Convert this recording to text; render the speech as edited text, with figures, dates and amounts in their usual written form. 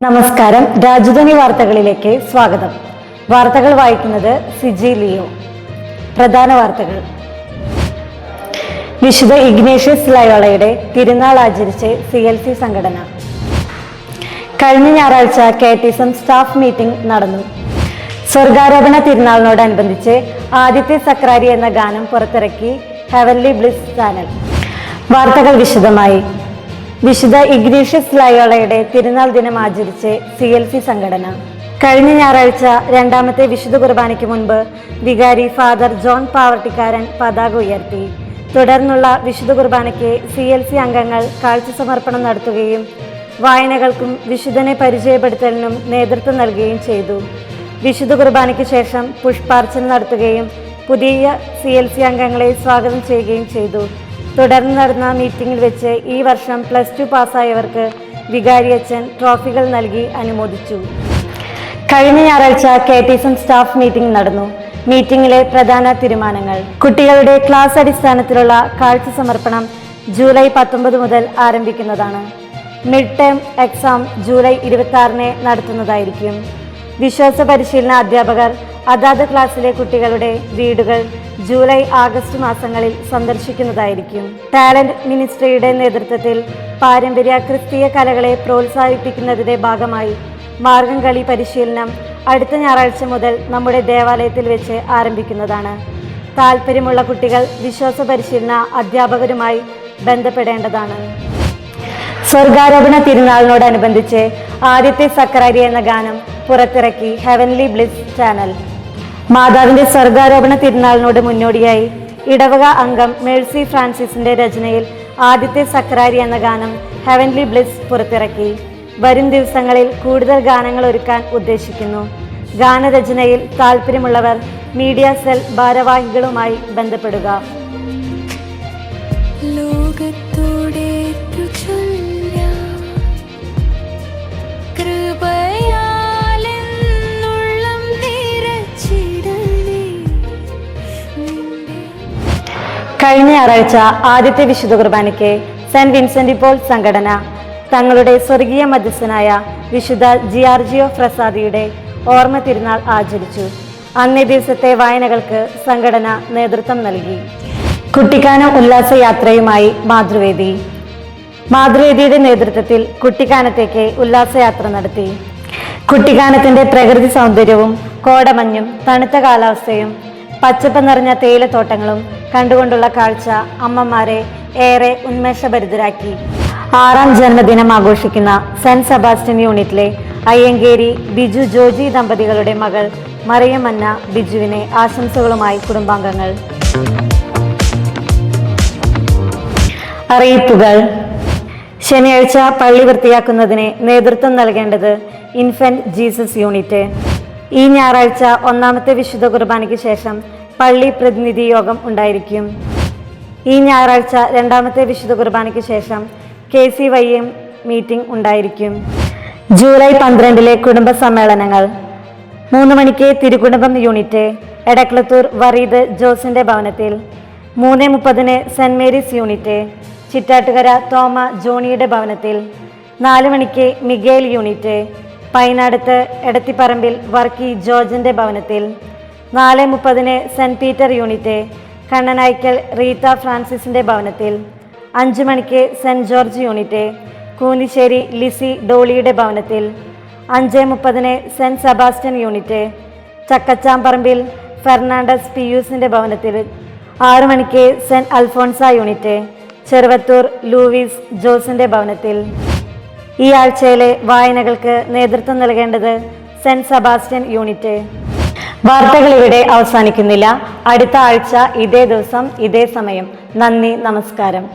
നമസ്കാരം. രാജധാനി വാർത്തകളിലേക്ക് സ്വാഗതം. വാർത്തകൾ വായിക്കുന്നത് സിജി ലിയോ. പ്രധാന വാർത്തകൾ. വിശുദ്ധ ഇഗ്നേഷ്യസ് ലയോളയുടെ തിരുനാൾ ആചരിച്ച് CLC സംഘടന. കഴിഞ്ഞ ഞായറാഴ്ച കാറ്റീസം സ്റ്റാഫ് മീറ്റിംഗ് നടന്നു. സ്വർഗാരോപണ തിരുനാളിനോടനുബന്ധിച്ച് ആദ്യത്തെ സക്രാരി എന്ന ഗാനം പുറത്തിറക്കി ഹെവൻലി ബ്ലിസ് ചാനൽ. വാർത്തകൾ വിശദമായി. വിശുദ്ധ ഇഗ്നേഷ്യസ് ലയോളയുടെ തിരുനാൾ ദിനം ആചരിച്ച് CLC സംഘടന. കഴിഞ്ഞ ഞായറാഴ്ച രണ്ടാമത്തെ വിശുദ്ധ കുർബാനയ്ക്ക് മുൻപ് വികാരി ഫാദർ ജോൺ പാവർട്ടിക്കാരൻ പതാക ഉയർത്തി. തുടർന്നുള്ള വിശുദ്ധ കുർബാനയ്ക്ക് CLC അംഗങ്ങൾ കാഴ്ച സമർപ്പണം നടത്തുകയും വായനകൾക്കും വിശുദ്ധനെ പരിചയപ്പെടുത്തലിനും നേതൃത്വം നൽകുകയും ചെയ്തു. വിശുദ്ധ കുർബാനയ്ക്ക് ശേഷം പുഷ്പാർച്ചന നടത്തുകയും പുതിയ CLC അംഗങ്ങളെ സ്വാഗതം ചെയ്യുകയും ചെയ്തു. തുടർന്ന് നടന്ന മീറ്റിംഗിൽ വെച്ച് ഈ വർഷം +2 പാസ്സായവർക്ക് വികാരിയച്ഛൻ ട്രോഫികൾ നൽകി അനുമോദിച്ചു. കഴിഞ്ഞ ഞായറാഴ്ച കാറ്റീസം സ്റ്റാഫ് മീറ്റിംഗ് നടന്നു. മീറ്റിംഗിലെ പ്രധാന തീരുമാനങ്ങൾ: കുട്ടികളുടെ ക്ലാസ് അടിസ്ഥാനത്തിലുള്ള കാഴ്ച സമർപ്പണം ജൂലൈ 19 മുതൽ ആരംഭിക്കുന്നതാണ്. മിഡ് ടേം എക്സാം ജൂലൈ 26 നടത്തുന്നതായിരിക്കും. വിശ്വാസ പരിശീലന അധ്യാപകർ അതാത് ക്ലാസ്സിലെ കുട്ടികളുടെ വീടുകൾ ജൂലൈ ആഗസ്റ്റ് മാസങ്ങളിൽ സന്ദർശിക്കുന്നതായിരിക്കും. ടാലന്റ് മിനിസ്ട്രിയുടെ നേതൃത്വത്തിൽ പാരമ്പര്യ ക്രിസ്തീയ കലകളെ പ്രോത്സാഹിപ്പിക്കുന്നതിന്റെ ഭാഗമായി മാർഗം കളി പരിശീലനം അടുത്ത ഞായറാഴ്ച മുതൽ നമ്മുടെ ദേവാലയത്തിൽ വെച്ച് ആരംഭിക്കുന്നതാണ്. താല്പര്യമുള്ള കുട്ടികൾ വിശ്വാസ പരിശീലന അധ്യാപകരുമായി ബന്ധപ്പെടേണ്ടതാണ്. സ്വർഗാരോപണ തിരുനാളിനോടനുബന്ധിച്ച് ആദ്യത്തെ സക്രാരി എന്ന ഗാനം പുറത്തിറക്കി ഹെവൻലി ബ്ലിസ് ചാനൽ. മാതാവിന്റെ സ്വർഗാരോപണ തിരുനാളിനോട് മുന്നോടിയായി ഇടവക അംഗം മേഴ്സി ഫ്രാൻസിസിന്റെ രചനയിൽ ആദ്യത്തെ സക്രാരി എന്ന ഗാനം ഹെവൻലി ബ്ലിസ് പുറത്തിറക്കി. വരും ദിവസങ്ങളിൽ കൂടുതൽ ഗാനങ്ങൾ ഒരുക്കാൻ ഉദ്ദേശിക്കുന്നു. ഗാനരചനയിൽ താല്പര്യമുള്ളവർ മീഡിയ സെൽ ഭാരവാഹികളുമായി ബന്ധപ്പെടുക. കഴിഞ്ഞ ഞായറാഴ്ച ആദ്യത്തെ വിശുദ്ധ കുർബാനയ്ക്ക് സെന്റ് വിൻസെന്റ് പോൾ സംഘടന തങ്ങളുടെ സ്വർഗീയ മധ്യസ്ഥനായ വിശുദ്ധ ജിയാർജിയോ ഫ്രസാദിയുടെ ഓർമ്മ തിരുനാൾ ആചരിച്ചു. അന്നേ ദിവസത്തെ വായനകൾക്ക് സംഘടന നേതൃത്വം നൽകി. കുട്ടിക്കാനം ഉല്ലാസയാത്രയുമായി മാതൃവേദിയുടെ നേതൃത്വത്തിൽ കുട്ടിക്കാനത്തേക്ക് ഉല്ലാസയാത്ര നടത്തി. കുട്ടിക്കാനത്തിന്റെ പ്രകൃതി സൗന്ദര്യവും കോടമഞ്ഞും തണുത്ത കാലാവസ്ഥയും പച്ചപ്പ് നിറഞ്ഞ തേയിലത്തോട്ടങ്ങളും കണ്ടുകൊണ്ടുള്ള കാഴ്ച അമ്മമാരെ ഏറെ ഉന്മേഷഭരിതരാക്കി. 6ാം ജന്മദിനം ആഘോഷിക്കുന്ന സെന്റ് സെബാസ്റ്റ്യൻ യൂണിറ്റിലെ അയ്യങ്കേരി ബിജു ജോജി ദമ്പതികളുടെ മകൾ മറിയമ്മന്ന ബിജുവിനെ ആശംസകളുമായി കുടുംബാംഗങ്ങൾ. അറിയിപ്പുകൾ. ശനിയാഴ്ച പള്ളി വൃത്തിയാക്കുന്നതിന് നേതൃത്വം നൽകേണ്ടത് ഇൻഫന്റ് ജീസസ് യൂണിറ്റ്. ഈ ഞായറാഴ്ച ഒന്നാമത്തെ വിശുദ്ധ കുർബാനയ്ക്ക് ശേഷം പള്ളി പ്രതിനിധി യോഗം ഉണ്ടായിരിക്കും. ഈ ഞായറാഴ്ച രണ്ടാമത്തെ വിശുദ്ധ കുർബാനയ്ക്ക് ശേഷം KCYM മീറ്റിംഗ് ഉണ്ടായിരിക്കും. ജൂലൈ 12 കുടുംബ സമ്മേളനങ്ങൾ. 3 മണിക്ക് തിരുകുടുംബം യൂണിറ്റ് എടക്കളത്തൂർ വറീദ് ജോസിന്റെ ഭവനത്തിൽ. 3:30 saint Mary's unit Chittattukara Thoma ജോണിയുടെ ഭവനത്തിൽ. 4 മണിക്ക് മിഗേൽ യൂണിറ്റ് പൈനാടത്ത് എടത്തിപ്പറമ്പിൽ വർക്കി ജോർജിന്റെ ഭവനത്തിൽ. 4:30 saint Peter unit Kannanaikal Rita ഫ്രാൻസിസിന്റെ ഭവനത്തിൽ. 5 മണിക്ക് saint George unit Koonisseri Lissy ഡോളിയുടെ ഭവനത്തിൽ. 5:30 saint Sebastian unit Chakkachamparambil Fernandez പിയൂസിന്റെ ഭവനത്തിൽ. 6 മണിക്ക് saint Alphonsa unit Cheruvathur Louis ജോസിന്റെ ഭവനത്തിൽ. ഈ ആഴ്ചയിലെ വായനകൾക്ക് നേതൃത്വം നൽകേണ്ടത് സെന്റ് സെബാസ്റ്റ്യൻ യൂണിറ്റ്. വാർത്തകൾ ഇവിടെ അവസാനിക്കുന്നില്ല. അടുത്ത ആഴ്ച ഇതേ ദിവസം ഇതേ സമയം. നന്ദി, നമസ്കാരം.